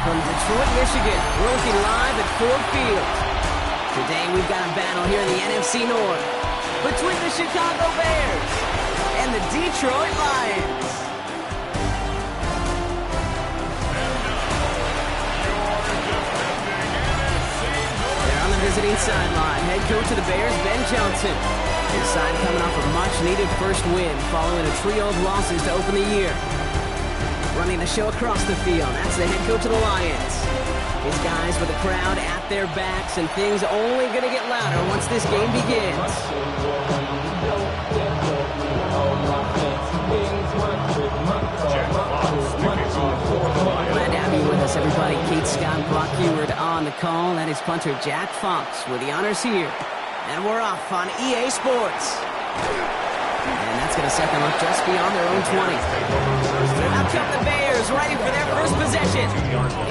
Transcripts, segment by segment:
From Detroit, Michigan, we're looking live at Ford Field. Today we've got a battle here in the NFC North between the Chicago Bears and the Detroit Lions. They're on the visiting sideline. Head coach of the Bears, Ben Johnson. His side coming off a much-needed first win following a trio of losses to open the year. Running the show across the field, that's the head coach of the Lions. His guys with the crowd at their backs, and things only going to get louder once this game begins. Glad to have you with us, everybody. Kate Scott, Brock Eward on the call. That is punter Jack Fox with the honors here. And we're off on EA Sports. And that's going to set them up just beyond their own 20. Out come the Bears, ready for their first possession.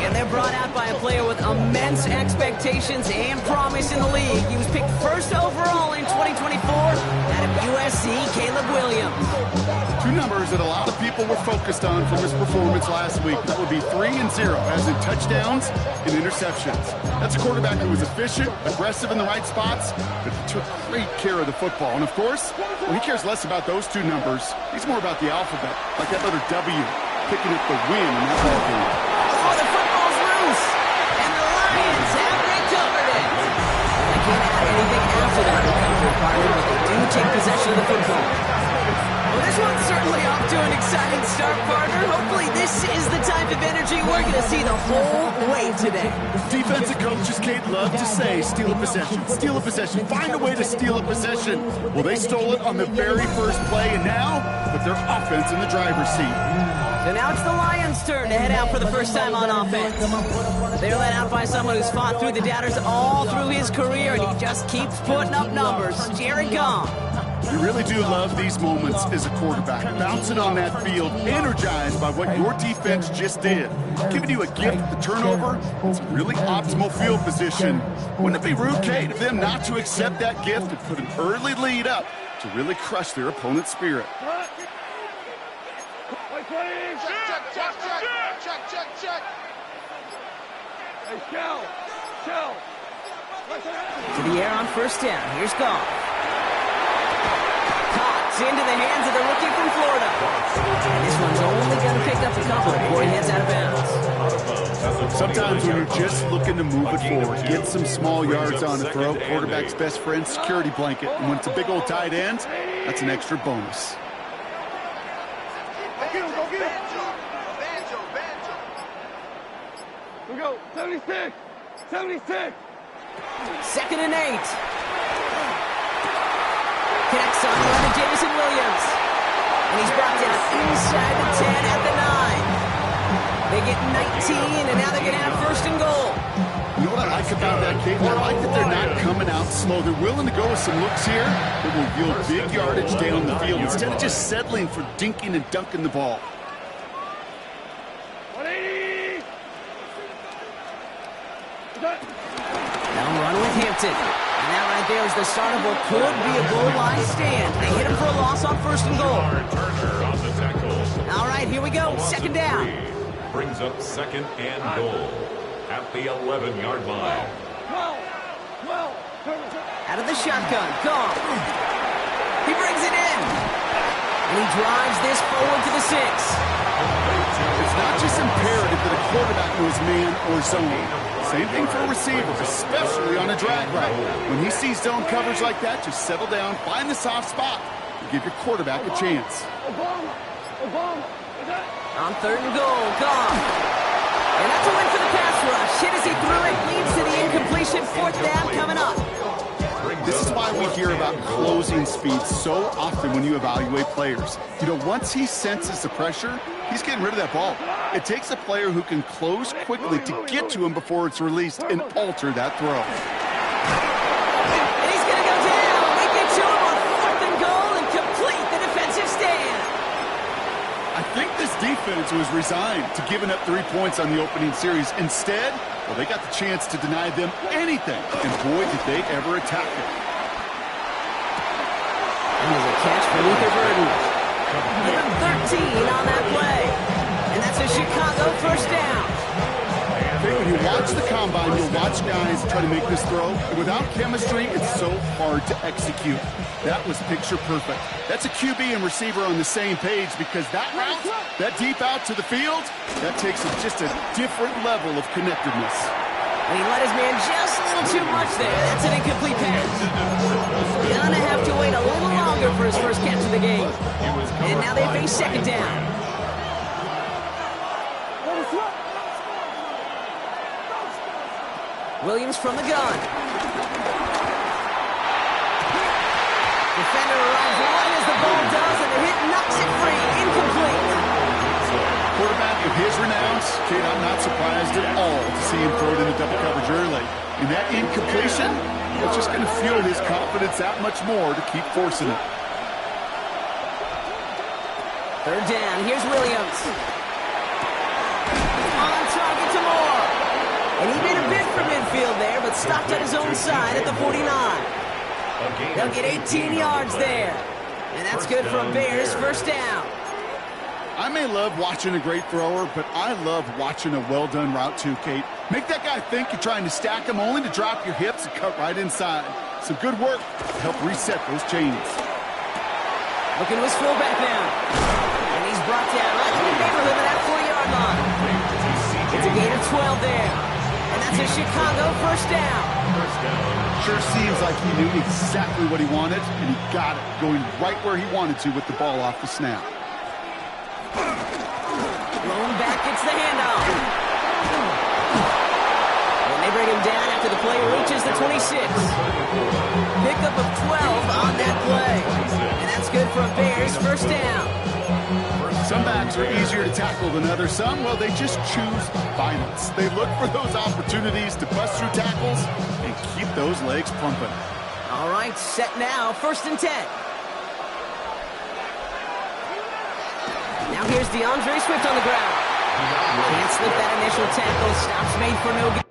And they're brought out by a player with immense expectations and promise in the league. He was picked first overall in 2024 out of USC, Caleb Williams. Two numbers that a lot of people were focused on from his performance last week. That would be 3 and 0, as in touchdowns and interceptions. That's a quarterback who was efficient, aggressive in the right spots, but he took great care of the football. And of course, well, he cares less about those two numbers. He's more about the alphabet, like that letter W, picking up the win in that ball game. Oh, the football's loose, and the Lions have recovered it. They can't add anything after that recovery, partner, but they do take possession of the football. Well, this one's certainly off to an exciting start, partner. Hopefully this is the type of energy we're going to see the whole way today. Defensive coaches, Kate, love to say, steal a possession, find a way to steal a possession. Well, they stole it on the very first play, and now put their offense in the driver's seat. So now it's the Lions' turn to head out for the first time on offense. They're led out by someone who's fought through the doubters all through his career, and he just keeps putting up numbers. Jared Goff. You really do love these moments as a quarterback. Bouncing on that field, energized by what your defense just did. Giving you a gift at the turnover. It's a really optimal field position. Wouldn't it be rude, Kate, of them not to accept that gift and put an early lead up to really crush their opponent's spirit? To the air on first down. Here's Goff. Caught into the hands of the rookie from Florida. And this one's only going to pick up a couple before he heads out of bounds. Sometimes when you're just looking to move it forward, get some small yards on the throw, quarterback's best friend, security blanket. And when it's a big old tight end, that's an extra bonus. We go, 76! 76! 2nd and 8. Connects on run to Jameson Williams. And he's brought down inside the 10 at the 9. They get 19, and now they're going to have first and goal. You know what I like about that, Kate? I like that they're not coming out slow. They're willing to go with some looks here that will yield big yardage down the field instead of just settling for dinking and dunking the ball. 180! Now run with Hampton. And that right there is the start of what could be a goal line stand. They hit him for a loss on first and goal. All right, here we go. 2nd down. Brings up 2nd and goal at the 11-yard line. Out of the shotgun. Goff. He brings it in. And he drives this forward to the 6. It's not just imperative that a quarterback knows man or zone. Same thing for a receiver, especially on a drag route. When he sees zone coverage like that, just settle down, find the soft spot, and give your quarterback a chance. On 3rd and goal, Goff. And that's a win for the pass rush. Hit as he threw it, leads to the incompletion. 4th down coming up. This is why we hear about closing speed so often when you evaluate players. You know, once he senses the pressure, he's getting rid of that ball. It takes a player who can close quickly to get to him before it's released and alter that throw. And he's going to go down. They get to him on 4th and goal and complete the defensive stand. defense was resigned to giving up 3 points on the opening series. Instead, well, they got the chance to deny them anything. And boy, did they ever attack it. And there's a catch for Luther Burden. Give him 13 on that play. And that's a Chicago first down. When you watch the combine, you'll watch guys try to make this throw. And without chemistry, it's so hard to execute. That was picture perfect. That's a QB and receiver on the same page because that route, that deep out to the field, that takes just a different level of connectedness. And he let his man just a little too much there. That's an incomplete pass. Gonna have to wait a little longer for his first catch of the game. And now they face second down. Williams from the gun. Defender arrives right as the ball does, and the hit knocks it free. Incomplete. Quarterback of his renown, Kate, I'm not surprised at all to see him throw it into double coverage early. And that incompletion, it's just going to fuel his confidence that much more to keep forcing it. Third down. Here's Williams. On target to Moore. And he made a bid for midfield there, but stopped at his own side at the 49. They'll get 18 yards there. And that's good for a Bears first down. I may love watching a great thrower, but I love watching a well-done route too, Kate. Make that guy think you're trying to stack him only to drop your hips and cut right inside. Some good work to help reset those chains. Looking to his fullback now. And he's brought down right in the neighborhood of that 40-yard line. It's a gain of 12 there. And that's a Chicago first down. Sure seems like he knew exactly what he wanted, and he got it, going right where he wanted to with the ball off the snap. Rolling back, gets the handoff. And they bring him down after the play reaches the 26. Pickup of 12 on that play. And that's good for a Bears first down. Some backs are easier to tackle than others. Some, well, they just choose violence. They look for those opportunities to bust through tackles and keep those legs pumping. All right, set now, 1st and 10. Now here's DeAndre Swift on the ground. Can't slip that initial tackle. Stops made for no gain.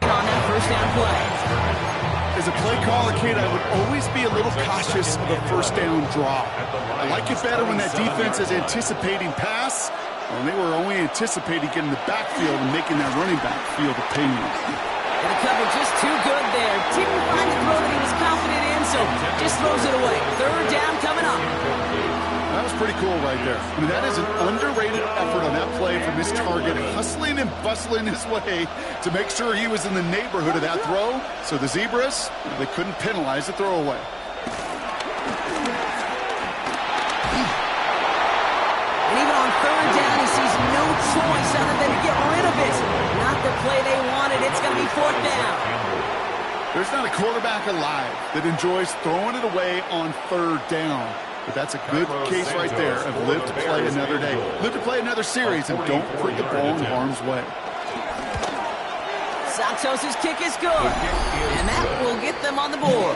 On that first down play. As a play caller, Kate, I would always be a little cautious of a first down draw. I like it better when that defense is anticipating pass, when they were only anticipating getting the backfield and making that running back feel the pain. And the cover just too good there. Didn't find the throw that he was confident in, so just throws it away. Third down coming up. That was pretty cool right there. I mean, that is an underrated effort on that play from his target, hustling and bustling his way to make sure he was in the neighborhood of that throw. So the Zebras, they couldn't penalize the throwaway. And even on third down, he sees no choice other than to get rid of it. Not the play they wanted. It's going to be 4th down. There's not a quarterback alive that enjoys throwing it away on 3rd down. But that's a good case right there of live to play another day. Live to play another series and don't put the ball in harm's way. Santos' kick is good. And that will get them on the board.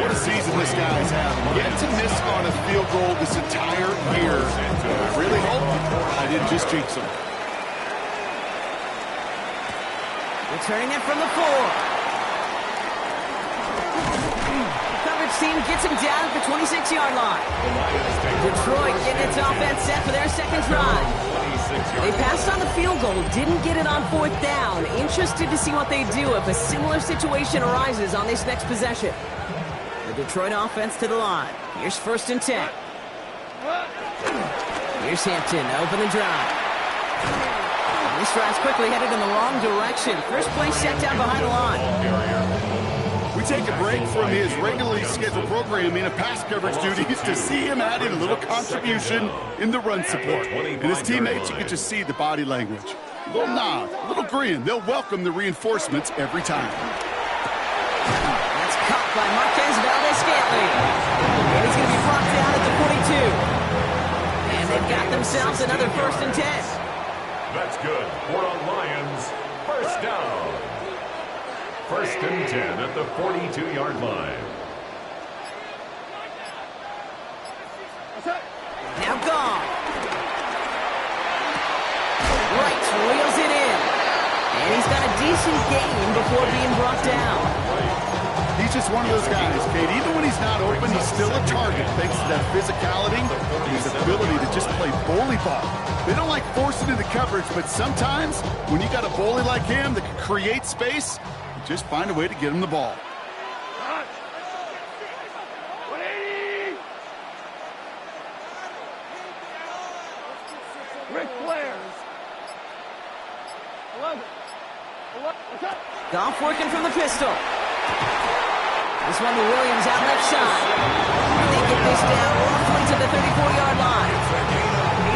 What a season this guy's having. Yet to miss on a field goal this entire year. I really hope I didn't just jinx him. Returning it from the 4. Team gets him down at the 26-yard line. Detroit getting its offense set for their second drive. They passed on the field goal, didn't get it on 4th down. Interested to see what they do if a similar situation arises on this next possession. The Detroit offense to the line. Here's 1st and 10. Here's Hampton to open the drive. This drive's quickly headed in the wrong direction. First play set down behind the line. We take a break from his regularly scheduled programming of pass coverage duties to see him adding a little contribution in the run support. And his teammates, you can just see the body language. Little nod, little grin. They'll welcome the reinforcements every time. That's caught by Marquez Valdez-Scantling. And he's going to be brought down at the 42. And they've got themselves another 1st and 10. That's good for a Lions first down. 1st and 10 at the 42-yard line. Now gone. Right, wheels it in. And he's got a decent gain before being brought down. He's just one of those guys, Kate. Even when he's not open, he's still a target thanks to that physicality and his ability to just play bully ball. They don't like forcing into coverage, but sometimes when you got a bully like him that can create space, you just find a way to get him the ball. Ric Flair. Goff working from the pistol. This one to Williams out left side. And they get this down roughly to the 34-yard line.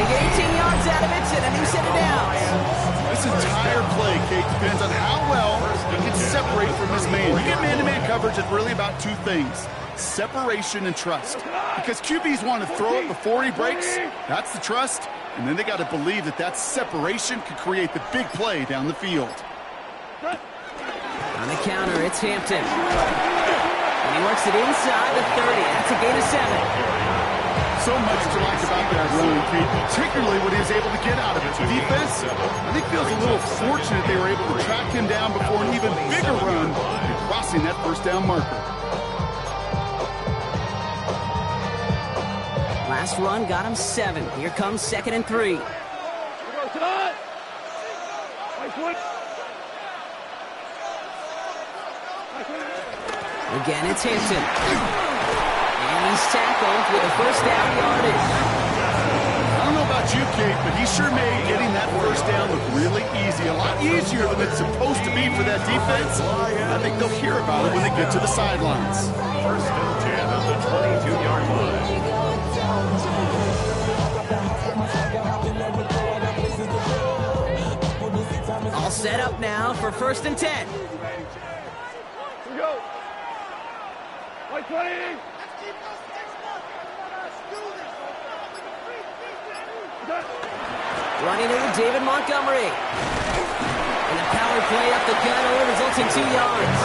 They get 18 yards out of it and a new set of downs. This entire play, Kate, depends on how well he can separate from his man. You get man-to-man coverage, it's really about two things: separation and trust. Because QBs want to throw it before he breaks. That's the trust. And then they got to believe that that separation could create the big play down the field. On the counter, it's Hampton. And he works it inside the 30. That's a gain of 7. So much to like about that run, Kate, particularly what he was able to get out of it. The defense, I think, feels a little fortunate they were able to track him down before an even bigger run and crossing that first down marker. Last run got him 7. Here comes 2nd and 3. Again, it's Hampton. And he's tackled with a 1st down yardage. I don't know about you, Kate, but he sure made getting that first down look really easy. A lot easier than it's supposed to be for that defense. I think they'll hear about it when they get to the sidelines. 1st and 10 on the 22-yard line. All set up now for 1st and 10. Here we go. White 20. Running into David Montgomery. And the power play up the gut only results in 2 yards.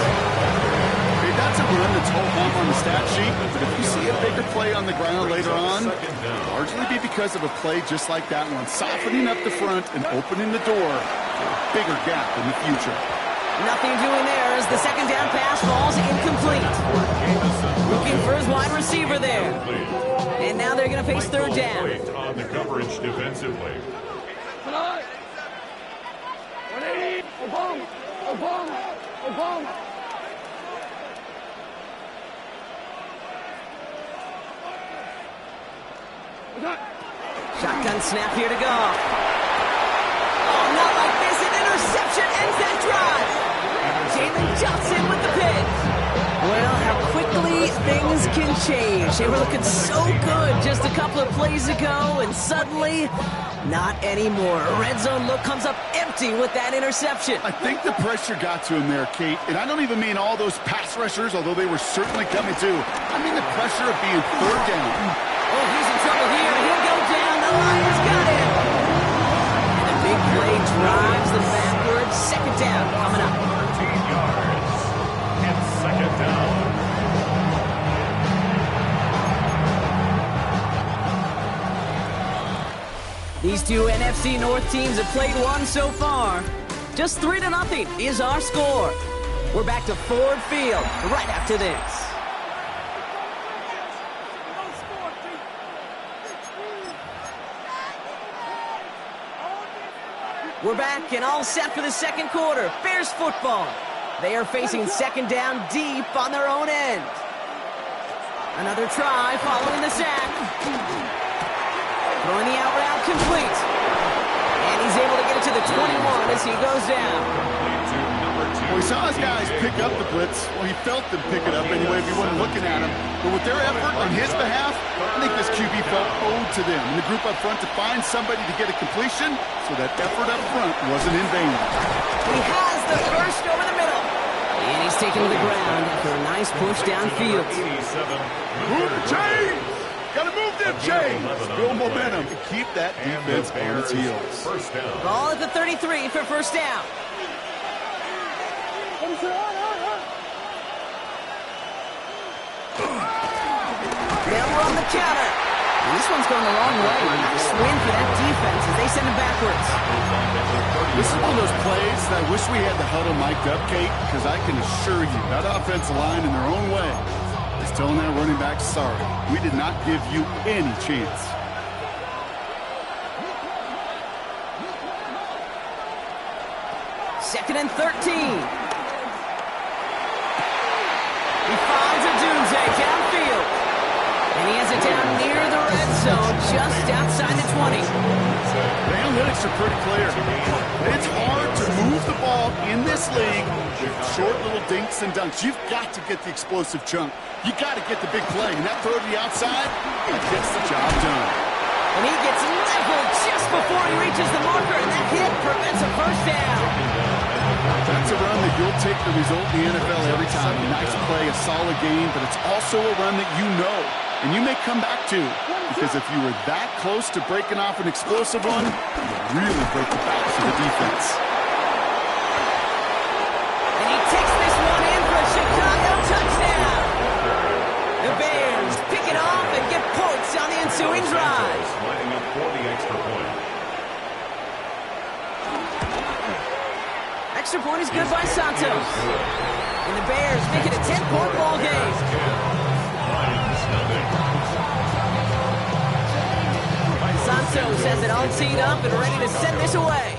Okay, that's a run that's whole hum on the stat sheet, but if you see a bigger play on the ground later on, it'll largely be because of a play just like that one, softening up the front and opening the door for a bigger gap in the future. Nothing doing there as the 2nd down pass falls incomplete. Looking for his wide receiver there. And now they're going to face 3rd down. On the coverage defensively. 180. Obama. Obama. Obama. Shotgun snap here to go. Oh, not like this. An interception ends that drive. Jalen Johnson with the pick. Well, how quickly things can change. They were looking so good just a couple of plays ago, and suddenly, not anymore. A red zone look comes up empty with that interception. I think the pressure got to him there, Kate, and I don't even mean all those pass rushers, although they were certainly coming too. I mean the pressure of being 3rd down. Oh, he's in trouble here. He'll go down. The Lions got him. And a big play drives them backwards. 2nd down coming up. 13 yards. It's 2nd down. These two NFC North teams have played one so far. Just 3-0 is our score. We're back to Ford Field right after this. We're back and all set for the 2nd quarter. Bears football. They are facing 2nd down deep on their own end. Another try following the sack. Throwing the out route complete. And he's able to get it to the 21 as he goes down. Boy, saw his guys pick up the blitz. Well, he felt them pick it up anyway if he wasn't looking at him. But with their effort on his behalf, I think this QB felt owed to them and the group up front to find somebody to get a completion, so that effort up front wasn't in vain. He has the first over the middle. And he's taken to the ground after a nice push downfield. Move the chains! Gotta move them chains! Build momentum to keep that defense on its heels. First down. Ball at the 33 for first down. Now we're on the counter. And this one's going the wrong way. Nice win for that defense as they send it backwards. This is one of those plays that I wish we had the huddle mic'd up, Kate, because I can assure you that offensive line in their own way is telling that running back, sorry, we did not give you any chance. Second and 13. He finds a doomsday downfield. And he has it down near the red zone, just outside the 20. The analytics are pretty clear. It's hard to move the ball in this league with short little dinks and dunks. You've got to get the explosive chunk. You got to get the big play. And that throw to the outside, that gets the job done. And he gets leveled just before he reaches the marker, and that hit prevents a first down. That's a run that you'll take the result in the NFL every time. A nice play, a solid game, but it's also a run that you know and you may come back to, because if you were that close to breaking off an explosive run, you'll really break the backs of the defense. And he takes this one in for a Chicago touchdown. The Bears pick it off and get points on the ensuing drive. Lining up for the extra point. Extra point is good by Santos. And the Bears make it a 10-point ball game. Santos has it all teed up and ready to send this away.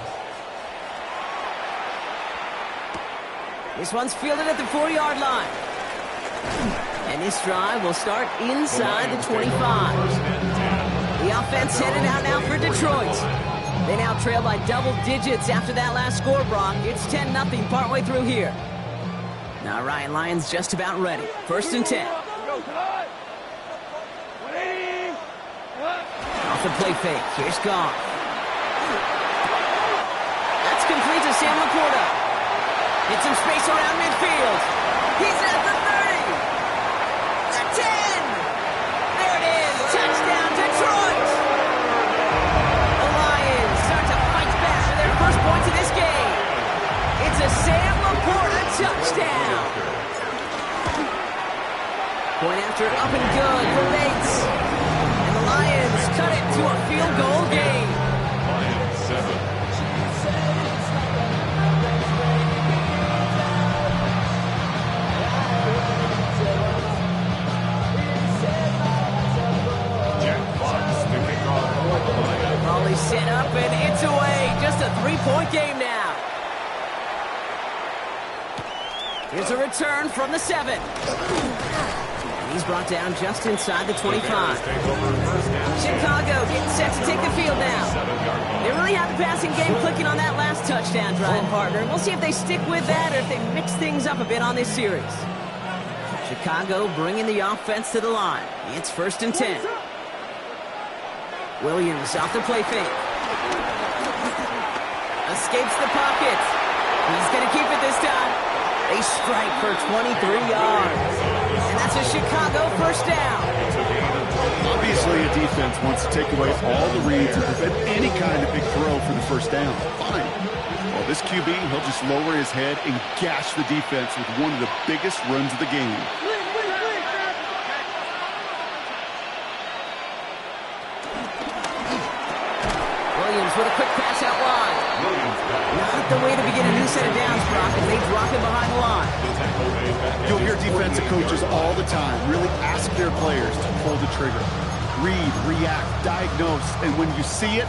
This one's fielded at the 4-yard line. And this drive will start inside the 25. The offense headed out now for Detroit. They now trail by double digits after that last score, Brock. It's 10-0 partway through here. Now Ryan Lyons just about ready. First and 10. Off the play fake. Here's Goff. That's complete to Sam Laporta. Gets some space around midfield. He's at the 30. The 10. There it is. Touchdown, Detroit. The Lions start to fight back for their first points of this game. It's a Sam Laporta touchdown. Point after up and good for Bates. Lions cut it to a field goal game. Lions 7. Jack Fox to kick off for the Lions. Volley set up and it's away. Just a 3-point game now. Here's a return from the 7. He's brought down just inside the 25. Chicago getting set to take the field now. They really have the passing game clicking on that last touchdown drive, partner. We'll see if they stick with that or if they mix things up a bit on this series. Chicago bringing the offense to the line. It's first and 10. Williams off the play fake. Escapes the pocket. He's going to keep it this time. They strike for 23 yards. And that's a Chicago first down. Obviously, a defense wants to take away all the reads and prevent any kind of big throw for the first down. Fine. Well, this QB, he'll just lower his head and gash the defense with one of the biggest runs of the game. Williams with a quick pass out wide. Not the way to begin a new set of downs, Brock, as they drop him behind the line. You'll hear defensive coaches all the time really ask their players to pull the trigger. Read, react, diagnose, and when you see it,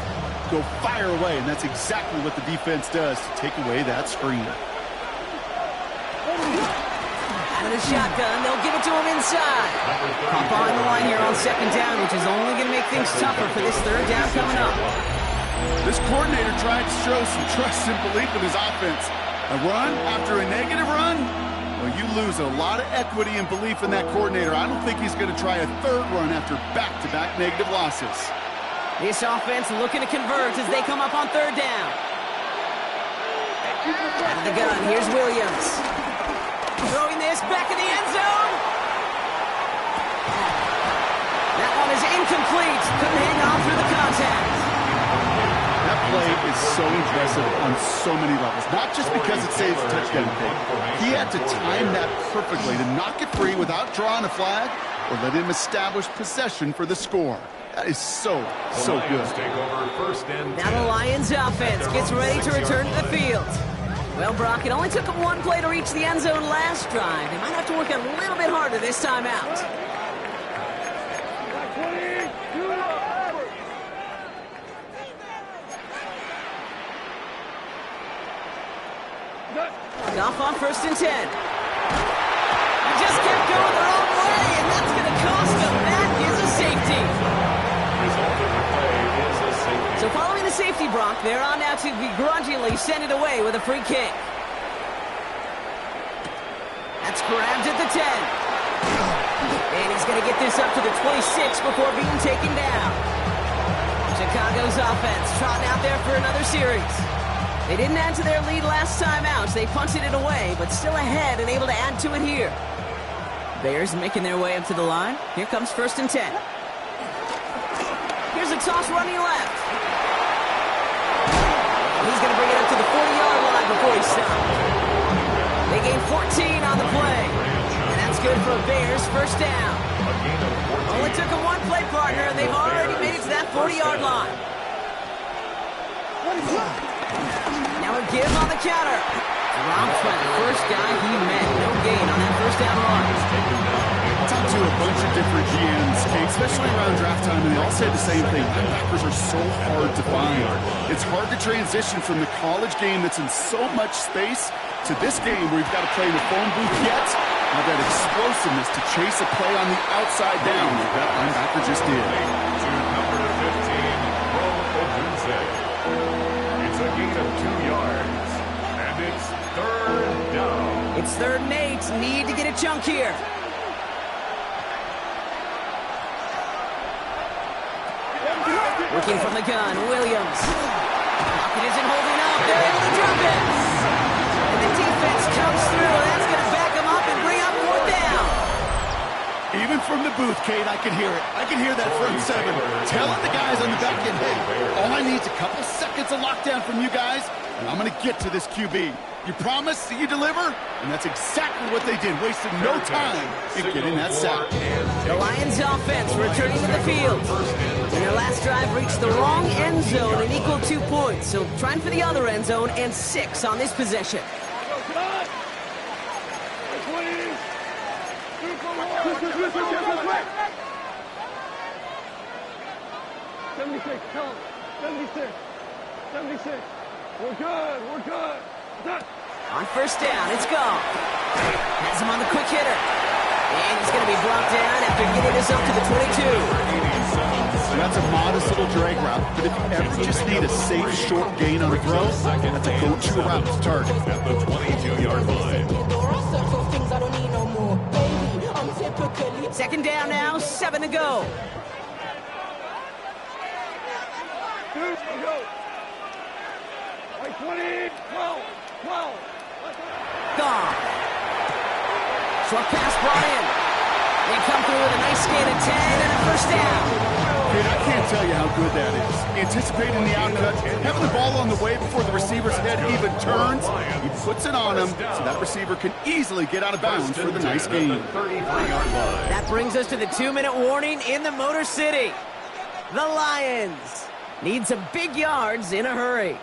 go fire away. And that's exactly what the defense does to take away that screen. Out of the shotgun, they'll give it to him inside. Pop on the line here on second down, which is only going to make things tougher for this third down coming up. This coordinator tried to show some trust and belief in his offense. A run after a negative run? Well, you lose a lot of equity and belief in that coordinator. I don't think he's going to try a third run after back-to-back negative losses. This offense looking to convert as they come up on third down. Out of the gun, here's Williams. Throwing this back in the end zone. That one is incomplete. Couldn't hang on through the contact. That play is so impressive on so many levels. Not just because it saves a touchdown pick. He had to time that perfectly to knock it free without drawing a flag or let him establish possession for the score. That is so good. Now the Lions offense gets ready to return to the field. Well, Brock, it only took them one play to reach the end zone last drive. They might have to work a little bit harder this time out. Off on 1st and 10. He just kept going the wrong way, and that's going to cost him. That is a safety. So following the safety, Brock, they're on now to begrudgingly send it away with a free kick. That's grabbed at the 10. And he's going to get this up to the 26 before being taken down. Chicago's offense trotting out there for another series. They didn't add to their lead last time out, so they punted it away, but still ahead and able to add to it here. Bears making their way up to the line. Here comes 1st and 10. Here's a toss running left. He's going to bring it up to the 40-yard line before he stopped. They gain 14 on the play, and that's good for a Bears first down. Only took them one play, partner, and they've already made it to that 40-yard line. Now a give on the counter. Dropped for the first guy he met. No gain on that first down run. Talked to a bunch of different GMs, especially around draft time, and they all say the same thing. Linebackers are so hard to find. It's hard to transition from the college game that's in so much space to this game where you've got to play in the phone booth yet. Have that explosiveness to chase a play on the outside down like that linebacker just did. To number 15, Bo Odunze. It's a gain of 2 yards, and it's 3rd down. It's 3rd and 8. Need to get a chunk here. Working from the gun, Williams. Pocket isn't holding up. They're able to drop it. And the defense comes through. That's going to back them up and bring up 4th down. Even from the booth, Kate, I can hear it. I can hear that front 7 telling the guys on the back end, hey, all I need is a couple seconds of lockdown from you guys, and I'm going to get to this QB. You promise that you deliver? And that's exactly what they did, wasting no time in getting that sack. The Lions offense returning to the field. And their last drive reached the wrong end zone and equal 2 points. So trying for the other end zone and 6 on this possession. Tell him. 76. We're good. Done. On 1st down, it's gone. Has him on the quick hitter. And he's going to be brought down after getting this up to the 22. So that's a modest little drag route, but if you ever just need a safe, short gain on a throw, that's a go-to route to target. At the 22-yard line. 2nd down now, 7 to go. Go. Like 20, 12. Gone. Short pass brought in. They come through with a nice gain of 10 and a 1st down. Dude, I can't tell you how good that is. Anticipating the outcut, having the ball on the way before the receiver's head even turns. He puts it on him so that receiver can easily get out of bounds for the nice gain. That brings us to the 2-minute warning in the Motor City. The Lions need some big yards in a hurry.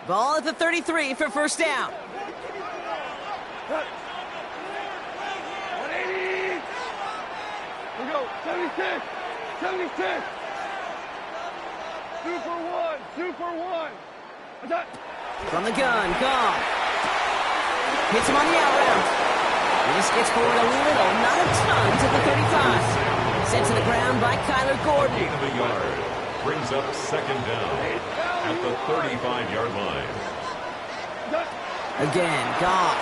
Ball at the 33 for 1st down. 180. We go. 76. 2 for 1. Attack. From the gun, gone. Hits him on the out route. This gets forward a little, not a ton, to the 35. Sent to the ground by Kyler Gordon. Gain of a yard. Brings up 2nd down at the 35-yard line. Again, Goff.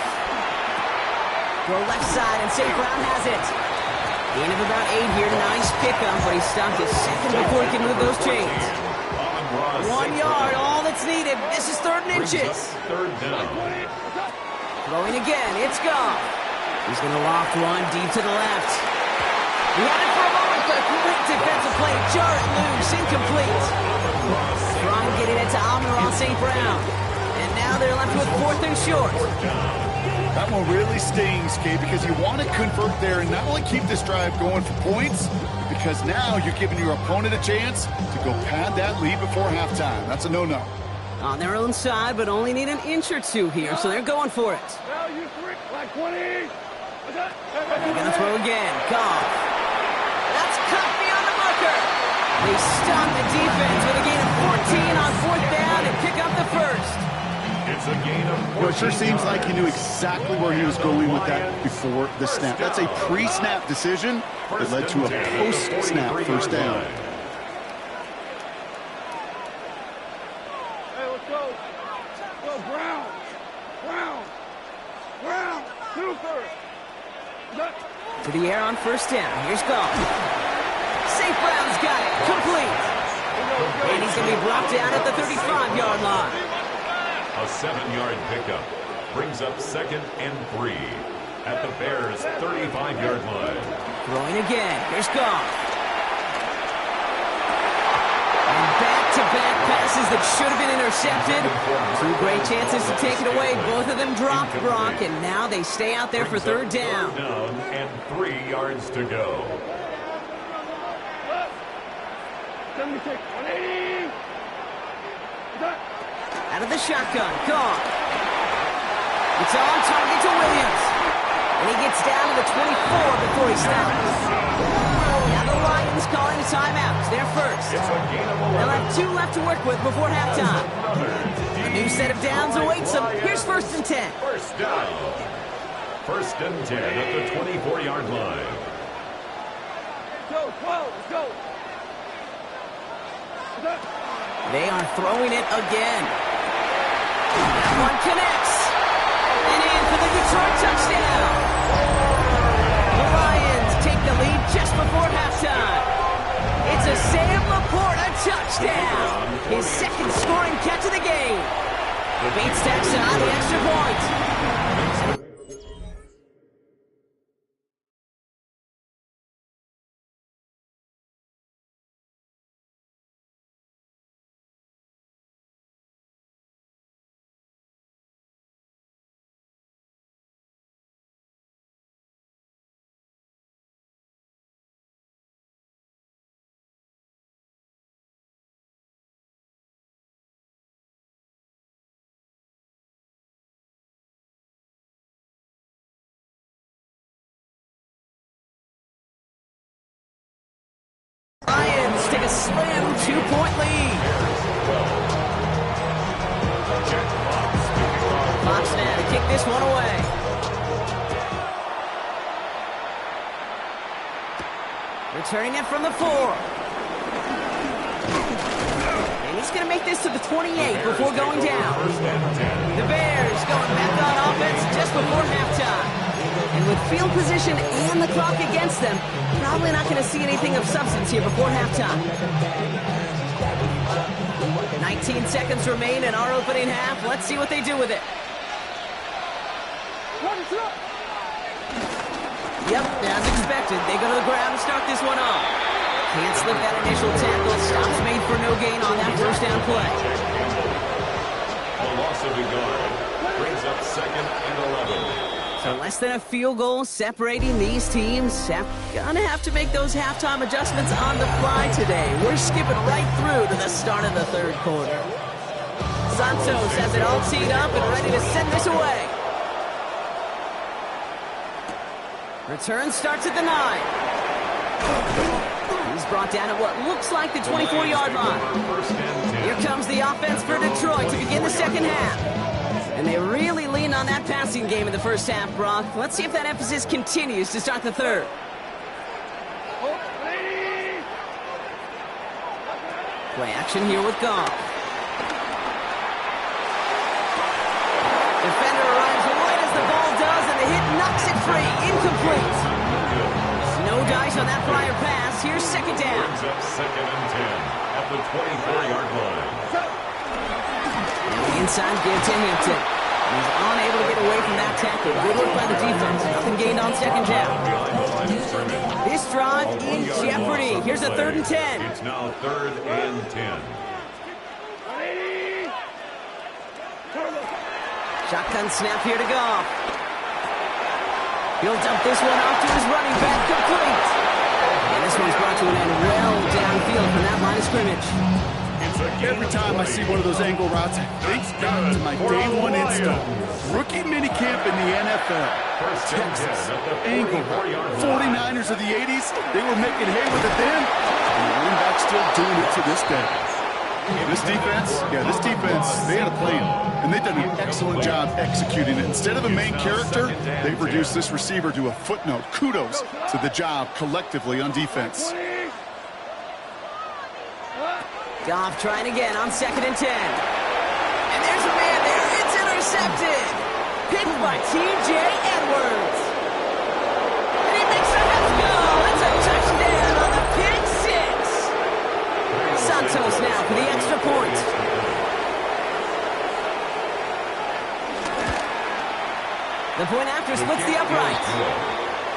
Throw left side, and St. Brown has it. Gain of about 8 here. Nice pickup, but he stopped a second before he can move those chains. 1 yard, all that's needed. This is 3rd and inches. Third down. Throwing again, it's Goff. He's going to loft one deep to the left. He had it for a moment, but a quick defensive play. Jarrett loose, incomplete. Trying getting it to Amon-Ra St. Brown. And now they're left with 4th and short. That one really stings, Kate, because you want to convert there and not only keep this drive going for points, because now you're giving your opponent a chance to go pad that lead before halftime. That's a no-no. On their own side, but only need an inch or two here, so they're going for it. Now you three, like 20. They're going to throw again. Goff. That's cut beyond the marker. They stun the defense with a gain of 14 on 4th down and pick up the first. It's a gain of 14. Well, it sure seems like he knew exactly where he was going with that before the snap. That's a pre-snap decision that led to a post-snap first down. Hey, let's go. Go, Brown. Brown. Brown. Super. To the air on 1st down. Here's Goff. St. Brown's got it. Complete. And he's going to be brought down at the 35-yard line. A 7-yard pickup brings up 2nd and 3 at the Bears' 35-yard line. Throwing again. Here's Goff. And back-to-back passes that should have been intercepted. 2 great chances to take it away. Both of them dropped, Brock, and now they stay out there for 3rd down. 3rd down and 3 yards to go. 76, 180. Out of the shotgun, Goff. It's on target to Williams. And he gets down to the 24 before he stops. Now the Lions calling a timeout. They're first. It's a gain of 11. They'll have 2 left to work with before halftime. A new set of downs awaits them. Here's 1st and 10. First down. 1st and 10 at the 24-yard line. Go, 12, let's go. They are throwing it again. That one connects. And in for the Detroit touchdown. The Lions take the lead just before halftime. It's a Sam Laporta touchdown. His 2nd scoring catch of the game. Beats Texas on the extra point. Lions take a slim 2-point lead. Fox now to kick this one away. Returning it from the 4. And he's going to make this to the 28 before going down. The Bears going back on offense just before halftime. And with field position and the clock against them, probably not going to see anything of substance here before halftime. 19 seconds remain in our opening half. Let's see what they do with it. Yep, as expected, they go to the ground and start this one off. Can't slip that initial tackle. Stops made for no gain on that 1st down play. A loss of a yard brings up 2nd and 11. So less than a field goal separating these teams. Gonna have to make those halftime adjustments on the fly today. We're skipping right through to the start of the 3rd quarter. Santos has it all teed up and ready to send this away. Return starts at the 9. He's brought down at what looks like the 24-yard line. Here comes the offense for Detroit to begin the 2nd half. And they really leaned on that passing game in the 1st half, Brock. Let's see if that emphasis continues to start the 3rd. Play action here with Goff. Defender incomplete. No dice on that prior pass. Here's second down. Brings up second and 10 at the 24-yard line. And the inside give to Hampton. He's unable to get away from that tackle. Good work by the defense. Nothing gained on second down. This drive in jeopardy. Here's a 3rd and 10. It's now 3rd and 10. Shotgun snap here to Goff. He'll dump this one off to his running back, complete. And this one's brought to an end well downfield from that line of scrimmage. Every time I see one of those angle routes, I think back to my day one install. Rookie minicamp in the NFL. Texas, angle route. 49ers of the 80s, they were making hay with it then. And the running back's still doing it to this day. This defense, they had a plan, and they've done an excellent job executing it. Instead of a main character, they've reduced this receiver to a footnote. Kudos to the job collectively on defense. Goff trying again on 2nd and 10. And there's a man there. It's intercepted. Picked by T.J. Edwards. And he makes it. Let's go. That's a touchdown on the pick six. Santos now for the extra point. The point after splits the upright.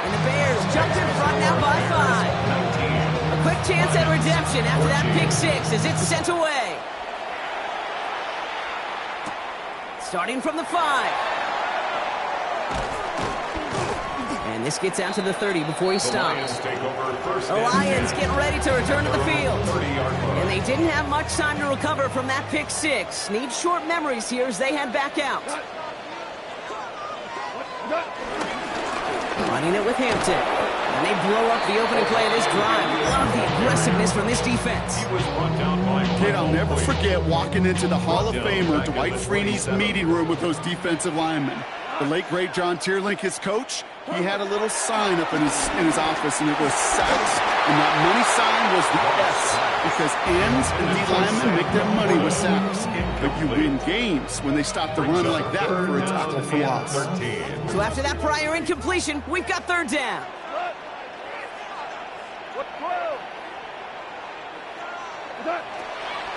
And the Bears jumped in front now by 5. A quick chance at redemption after that pick six as it's sent away. Starting from the 5. And this gets out to the 30 before he stops. The Lions get ready to return to the field. And they didn't have much time to recover from that pick six. Need short memories here as they head back out. Running it with Hampton. And they blow up the opening play of this drive. Love the aggressiveness from this defense. Kid, I'll never forget walking into the Hall of Famer Dwight Freeney's meeting room with those defensive linemen. The late, great John Tierlink, his coach, he had a little sign up in his office, and it was sacks. And that money sign was the S, because ends and D linemen make their money with sacks. But you win games when they stop the run like that for a tackle for loss. So after that prior incompletion, we've got 3rd down.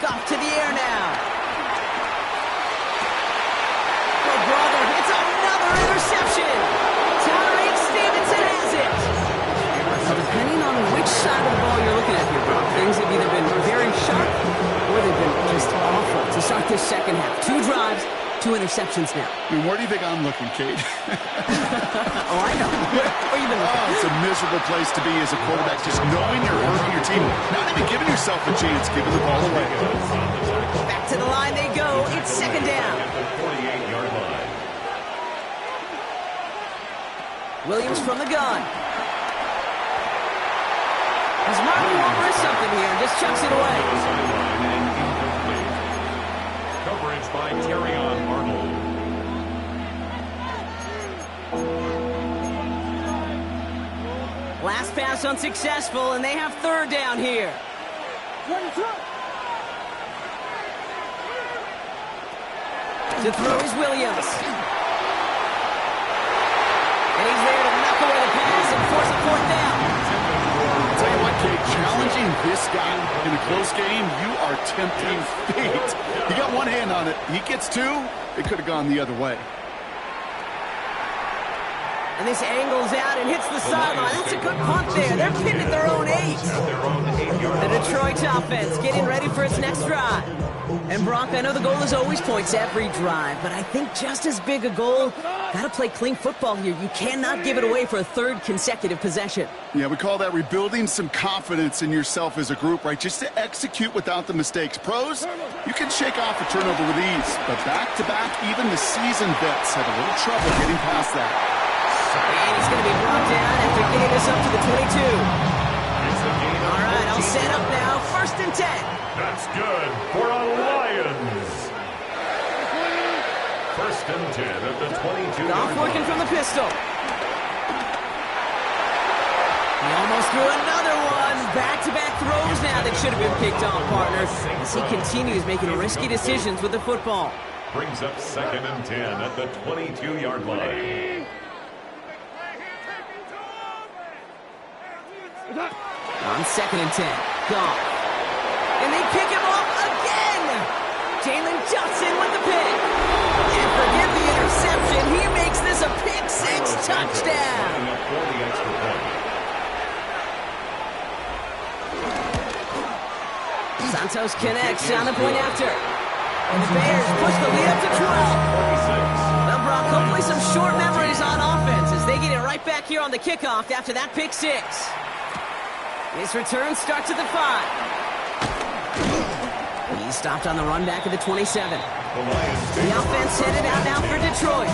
Goff to the air now. Oh, brother, it's another interception. Tyreek Stevenson has it. So depending on which side of the ball you're looking at here, Brock, things have either been very sharp or they've been just awful to start this second half. 2 drives, 2 interceptions now. I mean, where do you think I'm looking, Kate? Oh, I know. Where you been looking? It's a miserable place to be as a quarterback, just knowing you're hurting your team, not even giving yourself a chance, giving the ball away. Back to the line they go. It's 2nd down. Williams from the gun. He's marking over something here and just chucks it away. Coverage by Terrion Arnold. Last pass unsuccessful, and they have 3rd down here. To throw is Williams. And he's there to knock away the pass and force a 4th down. I'll tell you what, Kate, challenging this guy in a close game, you are tempting fate. He got one hand on it. He gets 2. It could have gone the other way. And this angles out and hits the sideline. That's a good punt there. They're pinned at their own 8. The Detroit offense getting ready for its next drive. And Brock, I know the goal is always points every drive, but I think just as big a goal, got to play clean football here. You cannot give it away for a 3rd consecutive possession. Yeah, we call that rebuilding some confidence in yourself as a group, right? Just to execute without the mistakes. Pros, you can shake off a turnover with ease, but back-to-back, even the seasoned vets have a little trouble getting past that. And he's going to be brought down after getting this up to the 22. All right, I'll set up now. 1st and 10. That's good for a Lions. 1st and 10 at the 22. Goff working from the pistol. He almost threw another one. Back-to-back throws now that should have been picked off, partner, as he continues making risky decisions with the football. Brings up 2nd and 10 at the 22-yard line. On 2nd and 10, Goff. And they pick him off again! Jalen Johnson with the pick. And forget the interception. He makes this a pick-6 touchdown. Santos connects on the point after. And the Bears push the lead up to 12. Well, Brock, hopefully some short memories on offense as they get it right back here on the kickoff after that pick-6. His return starts at the 5. He stopped on the run back at the 27. The offense headed out now for Detroit.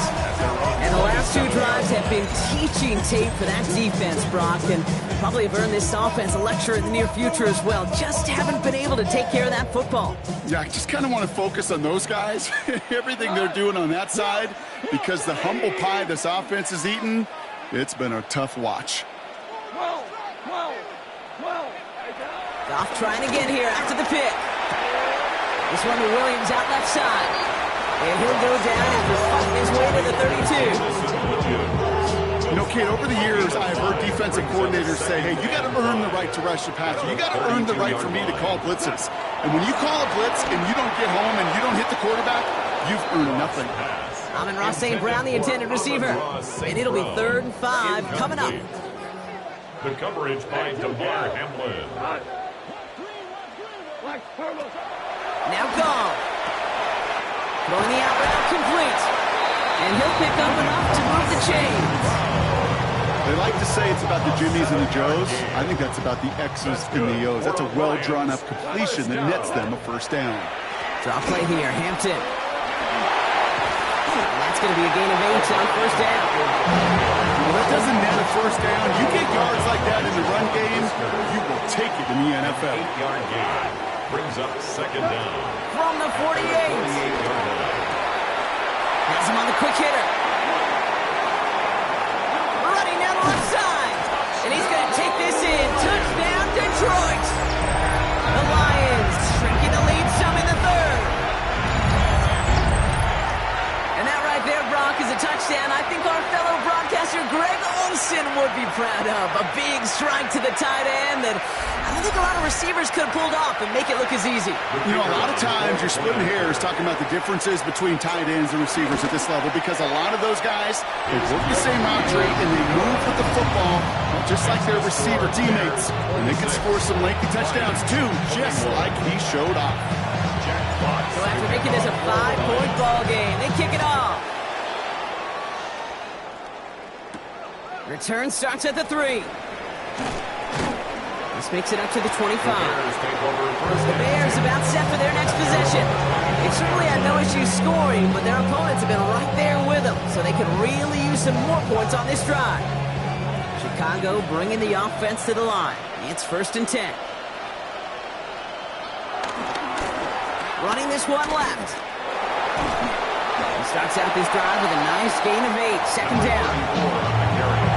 And the last 2 drives have been teaching tape for that defense, Brock, and probably have earned this offense a lecture in the near future as well. Just haven't been able to take care of that football. Yeah, I just kind of want to focus on those guys, everything they're doing on that side, because the humble pie this offense has eaten, it's been a tough watch. Goff trying to get here after the pick. This one to Williams out left side. And he'll go down after fighting his way to the 32. You know, Kate, over the years, I've heard defensive coordinators say, hey, you got to earn the right to rush the passer. You got to earn the right for me to call blitzes. And when you call a blitz and you don't get home and you don't hit the quarterback, you've earned nothing. Amon-Ra St. Brown, the intended receiver. And it'll be 3rd and 5 coming up. The coverage by DeMar Hamlin. Now Goff. Throwing the out route complete. And he'll pick up enough to move the chains. They like to say it's about the Jimmies and the Joes. I think that's about the X's and the O's. That's a well-drawn-up completion that nets them a first down. Draw play here, Hampton. And that's going to be a gain of 8 on first down. Well, that doesn't net a first down. You get yards like that in the run game, you will take it in the NFL. 8-yard gain brings up 2nd down. From the 48. 48-yard line. Has him on the quick hitter. Running down the left side. And he's going to take this in. Touchdown, Detroit. The Lions shrinking the lead some in the 3rd. And that right there, Brock, is a touchdown I think our fellow broadcaster Greg Olsen would be proud of. A big strike to the tight end that I don't think a lot of receivers could have pulled off and make it look as easy. You know, a lot of times you're splitting hairs talking about the differences between tight ends and receivers at this level because a lot of those guys, they work the same route tree and they move with the football just like their receiver teammates. And they can score some lengthy touchdowns too, just like he showed off. So after making this a 5-point ball game, they kick it off. Return starts at the 3. This makes it up to the 25. The Bears about set for their next possession. They certainly had no issue scoring, but their opponents have been right there with them, so they could really use some more points on this drive. Chicago bringing the offense to the line. It's 1st and 10. Running this one left. He starts out this drive with a nice gain of 8. 2nd down.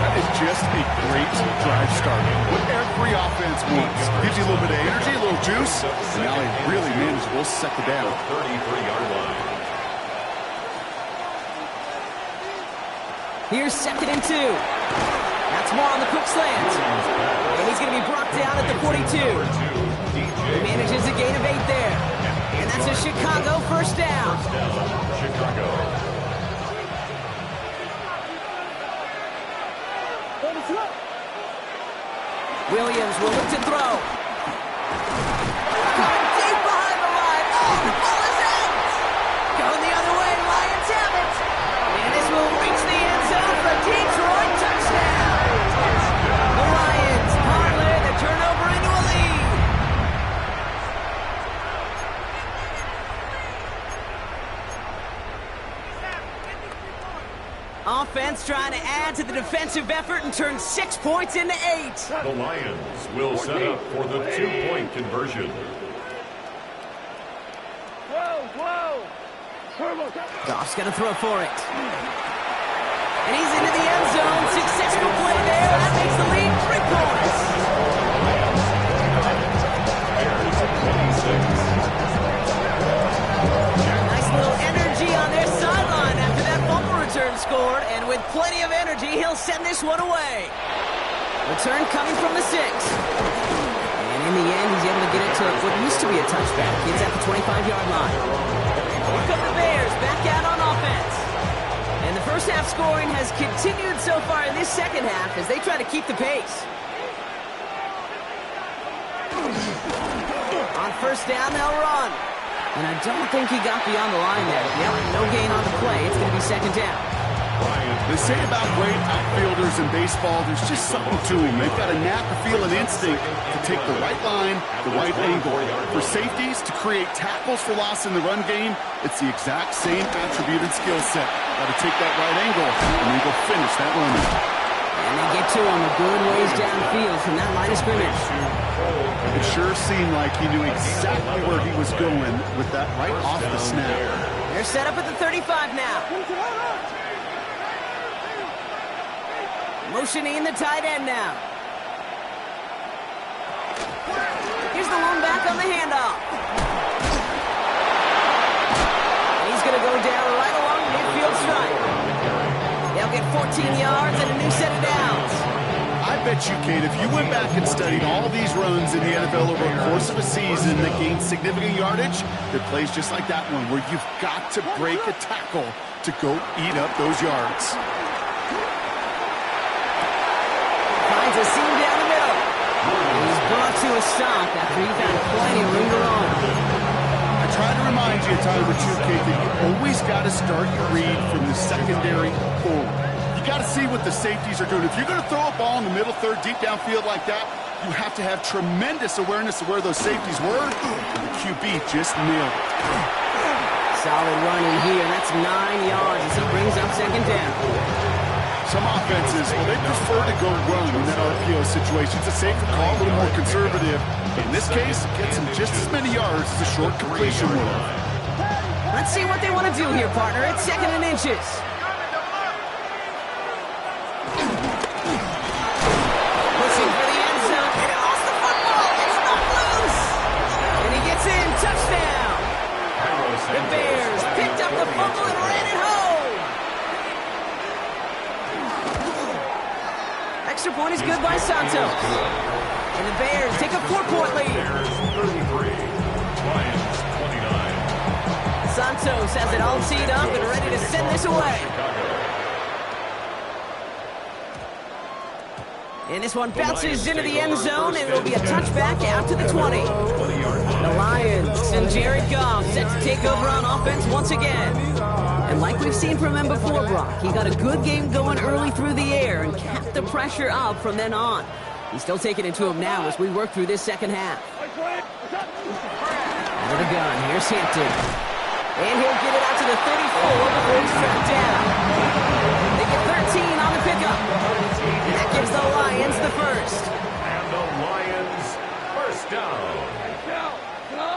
That is just a great drive start. What every offense wants. Gives you a little bit of energy, a little juice, and now a really manageable 2nd down. 33-yard line. Here's 2nd and 2. That's more on the quick slant. And he's going to be brought down at the 42. He manages a gain of 8 there. And that's a Chicago first down. Chicago. Williams will look to throw. Going deep behind the line. Oh, the ball is out. Going the other way. Lions have it. And this will reach the end zone for a Detroit touchdown. The Lions parlay the turnover into a lead. Offense trying to add to the defensive effort and turn 6 points into 8. The Lions will set up for the 2-point conversion. Goff's going to throw for it. And he's into the end zone. Successful play there. That makes the lead 3 points. Nice little energy on their sideline after that fumble return scored. And with plenty of energy, he'll send this one away. Return coming from the 6. And in the end, he's able to get it to what used to be a touchback. It's at the 25-yard line. Here come the Bears back out on offense. And the first half scoring has continued so far in this second half as they try to keep the pace. On first down, they'll run. And I don't think he got beyond the line there. Yep, no gain on the play. It's going to be second down. They say about great outfielders in baseball, there's just something to them. They've got a knack, a feel, and instinct to take the right line, the right angle. For safeties, to create tackles for loss in the run game, it's the exact same attribute and skill set. Got to take that right angle, and then go finish that run. And they get to him a good ways downfield from that line of scrimmage. It sure seemed like he knew exactly where he was going with that right off the snap. They're set up at the 35 now. Motioning the tight end now. Here's the one back on the handoff. He's going to go down right along midfield stripe. They'll get 14 yards and a new set of downs. I bet you, Kate, if you went back and studied all these runs in the NFL over the course of a season that gained significant yardage, there are plays just like that one where you've got to break a tackle to go eat up those yards. Finds a seam down the middle. He's brought to a stop after he found plenty of room to run. I try to remind you a time or two, Kate, that you always got to start your read from the secondary forward. You got to see what the safeties are doing. If you're going to throw a ball in the middle third, deep downfield like that, you have to have tremendous awareness of where those safeties were. The QB just nailed it. Solid running here. That's 9 yards as he brings up second down. Some offenses, well, they prefer to go run in that RPO situation. It's a safer call, a little more conservative. In this case, it gets him just as many yards as a short completion would. Let's see what they want to do here, partner. It's second and inches. Pushing for the end zone, and he lost the football. It's not loose. And he gets in. Touchdown. The Bears picked up the fumble and ran it home. Extra point is good by Santos. And the Bears take a 4-point lead. Bears 33, Lions 29. Santos has it all teed up and ready to send this away. And this one bounces into the end zone, and it'll be a touchback out to the 20. The Lions and Jared Goff set to take over on offense once again. And like we've seen from him before, Brock, he got a good game going early through the air and kept the pressure up from then on. He's still taking it to him now as we work through this second half. Out of the gun, here's Hampton. And he'll get it out to the 34 before he's tracked down. They get 13 on the pickup. And that gives the Lions the first. And the Lions first down.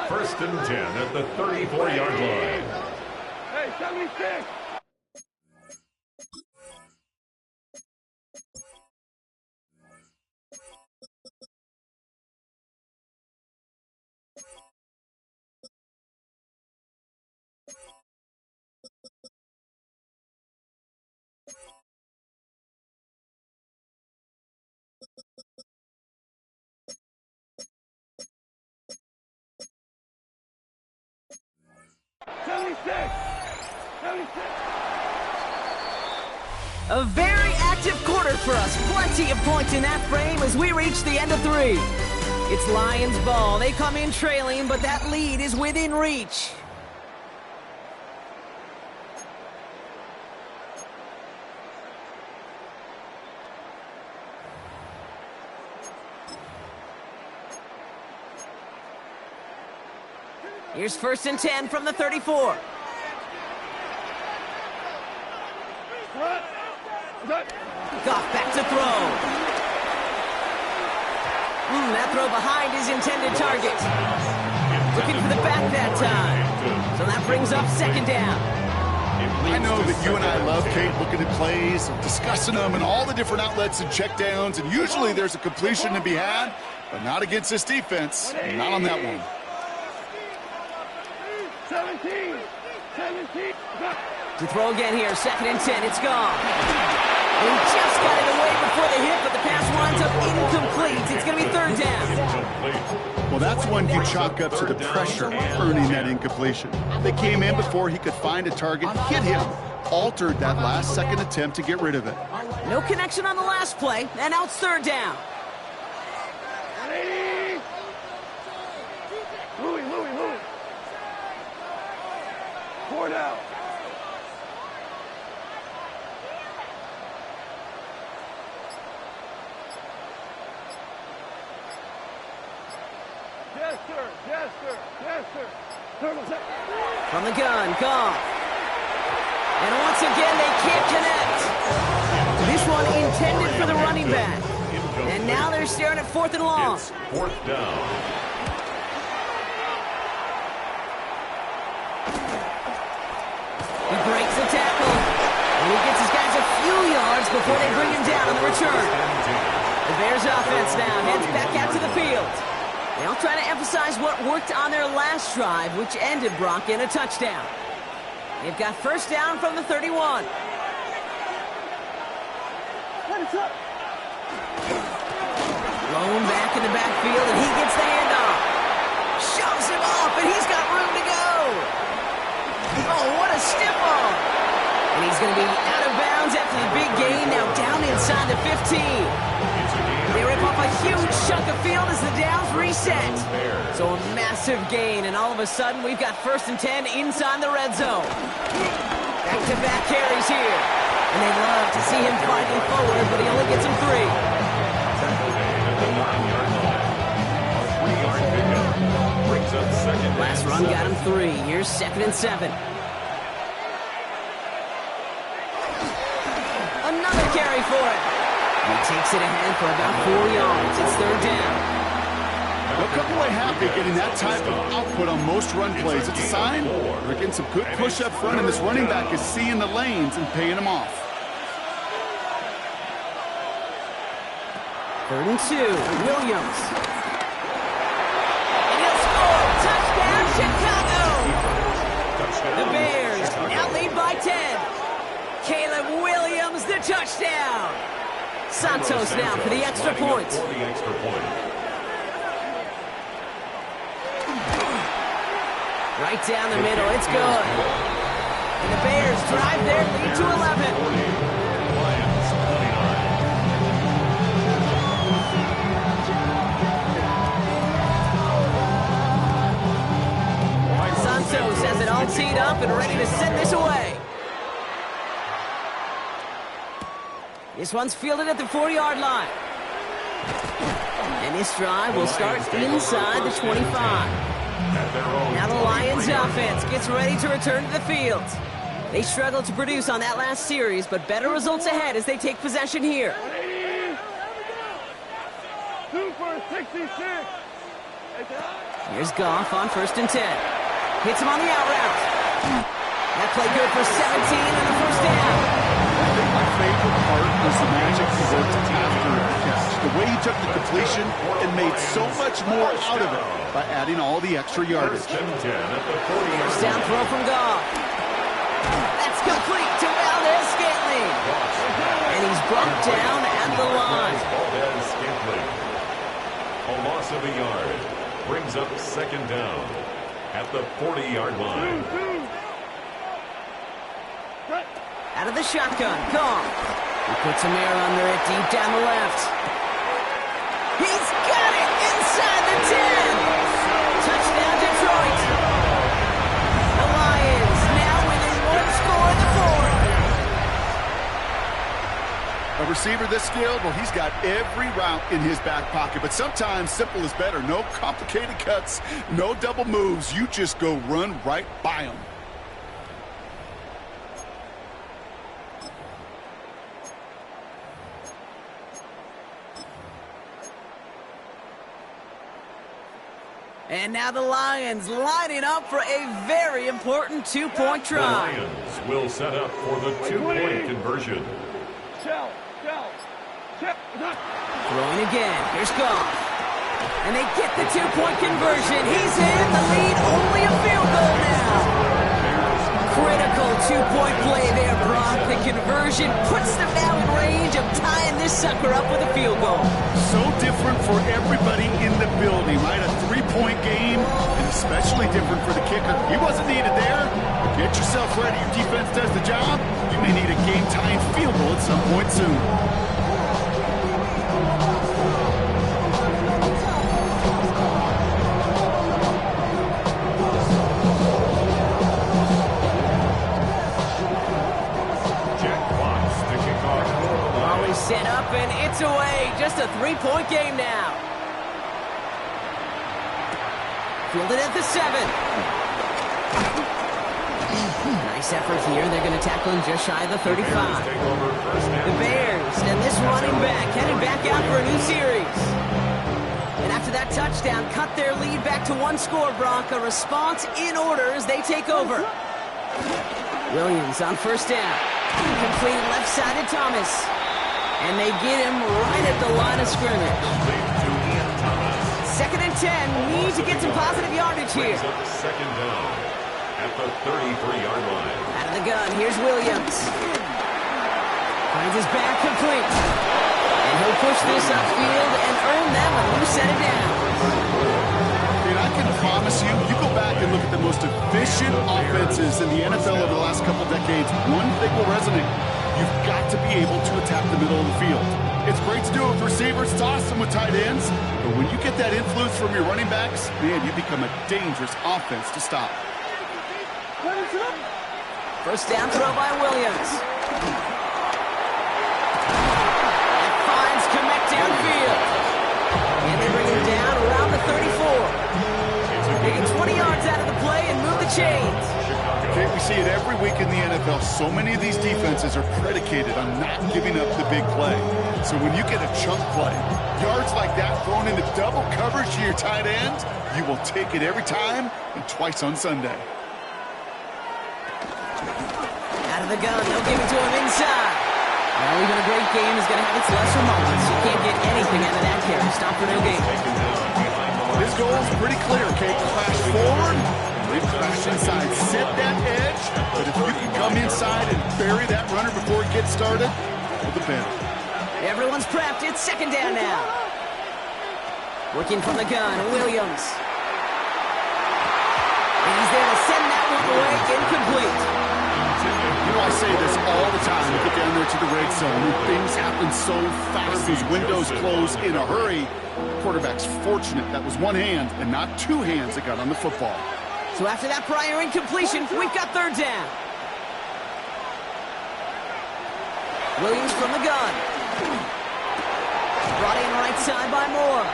First and 10 at the 34-yard line. Hey, 76. A very active quarter for us. Plenty of points in that frame as we reach the end of 3. It's Lions ball. They come in trailing, but that lead is within reach. Here's first and 10 from the 34. Goff back to throw. That throw behind his intended target. Looking for the back that time. So that brings up second down. I know that you and I love, Kate, looking at plays, discussing them, and all the different outlets and checkdowns, and usually there's a completion to be had, but not against this defense. Not on that one. 17. To throw again here, 2nd and 10, it's gone. And he just got it away before the hit, but the pass winds up incomplete. It's going to be 3rd down. Well, that's one you chalk up to the pressure earning that incompletion. They came in before he could find a target, hit him, altered that last second attempt to get rid of it. No connection on the last play, and now it's 3rd down. Louis. 4 down. Yes, sir. From the gun, Goff. And once again, they can't connect. This one intended for the running back. And now they're staring at 4th and long. It's 4th down. He breaks the tackle. And he gets his guys a few yards before they bring him down on the return. The Bears offense now heads back out to the field. They'll try to emphasize what worked on their last drive, which ended, Brock, in a touchdown. They've got 1st down from the 31. Lone back in the backfield, and he gets the handoff. Shoves him off, and he's got room to go. Oh, what a stiff arm. And he's going to be out of bounds after the big gain, now down inside the 15. They rip off a huge chunk of field as the downs reset. So a massive gain, and all of a sudden we've got 1st and 10 inside the red zone. Back-to-back carries here. And they love to see him fighting forward, but he only gets him 3. Last run got him 3. Here's 2nd and 7. Another carry for it. He takes it ahead for about 4 yards. It's 3rd down. They'll come away happy getting that type of output on most run plays. It's a sign they're getting some good push up front, and this running back is seeing the lanes and paying them off. 3rd and 2. Williams. And he'll score. Touchdown, Chicago. The Bears now lead by 10. Caleb Williams, the touchdown. Santos now for the extra point. Right down the middle, it's good. And the Bears drive their lead to 11. Santos has it all teed up and ready to send this away. This one's fielded at the 4-yard line. And this drive will start inside the 25. Now the Lions offense gets ready to return to the field. They struggled to produce on that last series, but better results ahead as they take possession here. 2 for 66. Here's Goff on 1st and 10. Hits him on the out route. That play good for 17 and the 1st down. My favorite part was the magic he worked after the catch. The way he took the completion and made so much more out of it by adding all the extra yardage. 1st down throw from Goff. That's complete to Valdez-Scantling. And he's brought down at the line. A loss of a yard brings up 2nd down at the 40-yard line. Out of the shotgun, Goff. He puts some air under it deep down the left. He's got it inside the 10. Touchdown, Detroit. The Lions now within 1 score in the 4th. A receiver this skilled, well, he's got every route in his back pocket, but sometimes simple is better. No complicated cuts, no double moves. You just go run right by them. And now the Lions lining up for a very important 2-point try. The Lions will set up for the 2-point conversion. Throwing again. Here's Goff. And they get the 2-point conversion. He's in the lead. Only a field goal now. Critical two-point play there, Brock. The conversion puts them now in range of tying this sucker up with a field goal. So different for everybody in the building, right? A three-point game, and especially different for the kicker. He wasn't needed there. Get yourself ready. Your defense does the job. You may need a game-tying field goal at some point soon. Set up and it's away. Just a three-point game now. Fielded at the 7. Nice effort here. They're going to tackle him just shy of the 35. The Bears and this running back headed back out for a new series. And after that touchdown, cut their lead back to one score, Brock. A response in order as they take over. Williams on first down. Complete left side to Thomas. And they get him right at the line of scrimmage. 2nd and 10. Need to get some positive yardage here. Second down at the 33-yard line. Out of the gun, here's Williams. Finds his back complete. And he'll push this upfield and earn them a new set of downs. And I can promise you, you go back and look at the most efficient offenses in the NFL over the last couple decades, one thing will resonate. You've got to be able to attack the middle of the field. It's great to do it with receivers, toss them with tight ends, but when you get that influence from your running backs, man, you become a dangerous offense to stop. First down throw by Williams. And finds Kmet downfield. And they bring him down around the 34. They get 20 yards out of the play and move the chains. Okay, we see it every week in the NFL. So many of these defenses are predicated on not giving up the big play. So when you get a chunk play, yards like that thrown into double coverage to your tight end, you will take it every time and twice on Sunday. Out of the gun, they'll give it to him inside. Well, even a great game is going to have its lesser moments. You can't get anything out of that carry. Stop for no gain. His goal is pretty clear, okay? Crash forward, then crash inside. Set that edge, but if you can come inside and bury that runner before it gets started, all the better. Everyone's prepped. It's second down now. Working from the gun, Williams. And he's there to send that one away, incomplete. You know, I say this all the time. You get down there to the red zone, and things happen so fast. These windows close in a hurry. Quarterback's fortunate that was one hand and not two hands that got on the football. So after that prior incompletion, we've got third down. Williams from the gun. Brought in right side by Moore.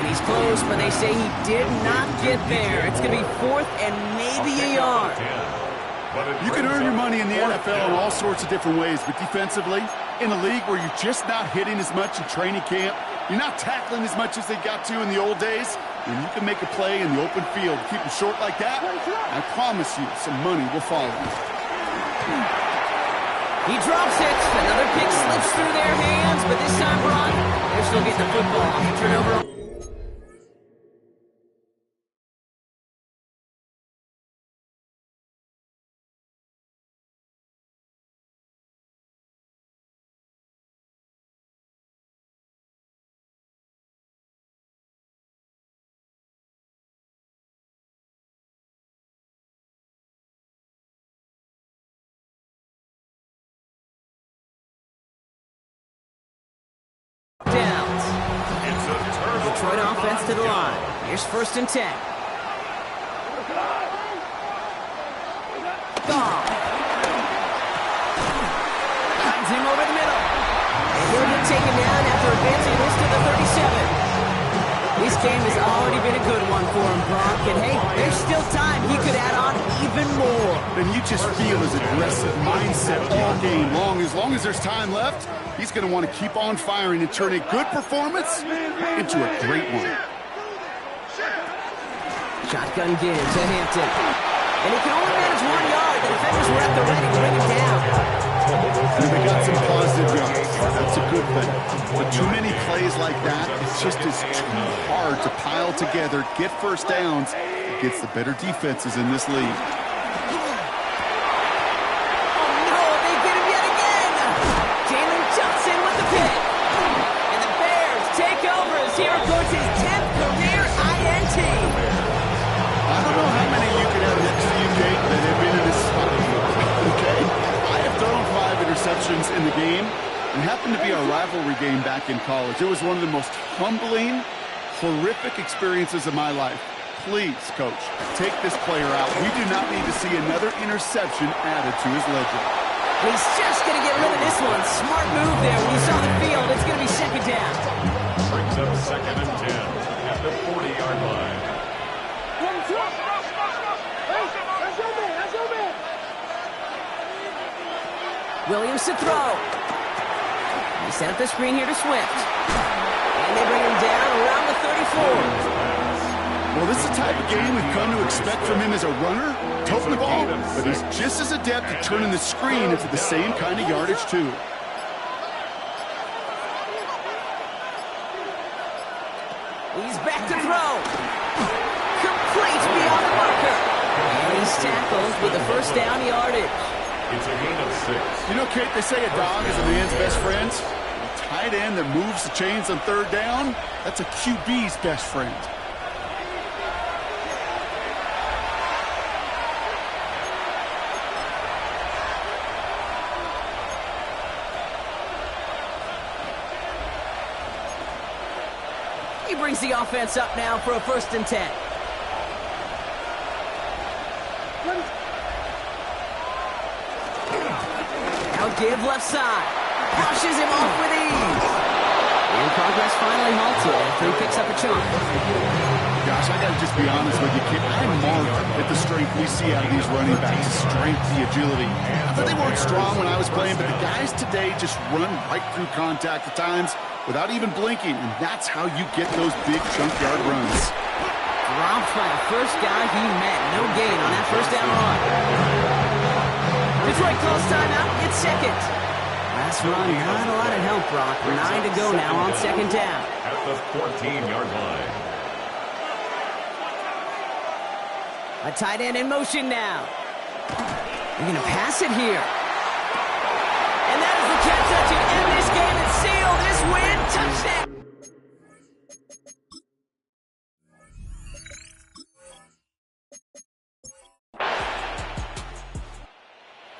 And he's close, but they say he did not get there. It's going to be 4th and maybe a yard. You can earn your money in the NFL in all sorts of different ways, but defensively, in a league where you're just not hitting as much in training camp, you're not tackling as much as they got to in the old days, when you can make a play in the open field, keep them short like that, I promise you some money will follow. He drops it. Another pick slips through their hands, but this time, Brock, they're still getting the football. Turnover. Downs. Detroit offense to the line. Here's 1st and 10. Gone. Finds him over the middle. And he'll get taken down after advancing this to the 37. This game has already been a good one for him, Brock. And hey, there's still time. He could add on even more. Then you just feel his aggressive mindset all game long. As long as there's time left, he's going to want to keep on firing and turn a good performance into a great one. Shotgun give to Hampton. And he can only manage 1 yard. The defenders were at the ready to bring him down. And they got some positive yards. That's a good thing. But too many plays like that, it just is too hard to pile together, get first downs against the better defenses in this league. interceptions in the game. It happened to be our rivalry game back in college. It was one of the most humbling, horrific experiences of my life. Please, Coach, take this player out. We do not need to see another interception added to his ledger. He's just going to get rid of this one. Smart move there when he saw the field. It's going to be second down. Brings up 2nd and 10 at the 40-yard line. Williams to throw. They set up the screen here to Swift. And they bring him down around the 34. Well, this is the type of game we've come to expect from him as a runner, toting the ball, but he's just as adept at turning the screen into the same kind of yardage, too. He's back to throw. Complete beyond the marker. And he's tackled with the first down yardage. It's a gain of 6. You know, Kate, they say a dog is a man's best friend. A tight end that moves the chains on third down, that's a QB's best friend. He brings the offense up now for a 1st and 10. Now give left side. Pushes him off with ease. And progress finally halted after he picks up a chunk. Gosh, I got to just be honest with you, kid. I marvel at the strength we see out of these running backs. The strength, the agility. I thought they weren't strong when I was playing, but the guys today just run right through contact at times without even blinking, and that's how you get those big chunk yard runs. Dropped by the first guy he met. No gain on that first down run. Detroit calls timeout. It's second. Last run, not a lot of help, Brock. 9 to go now on second down. At the 14-yard line. A tight end in motion now. They're going to pass it here. And that is the catch that should end this game and seal this win. Touchdown.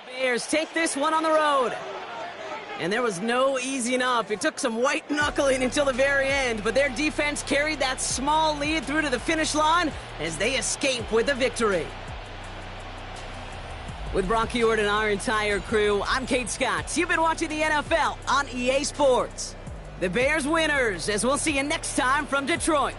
Bears take this one on the road. And there was no easing up. It took some white knuckling until the very end, but their defense carried that small lead through to the finish line as they escape with a victory. With Brock Huard and our entire crew, I'm Kate Scott. You've been watching the NFL on EA Sports. The Bears winners, as we'll see you next time from Detroit.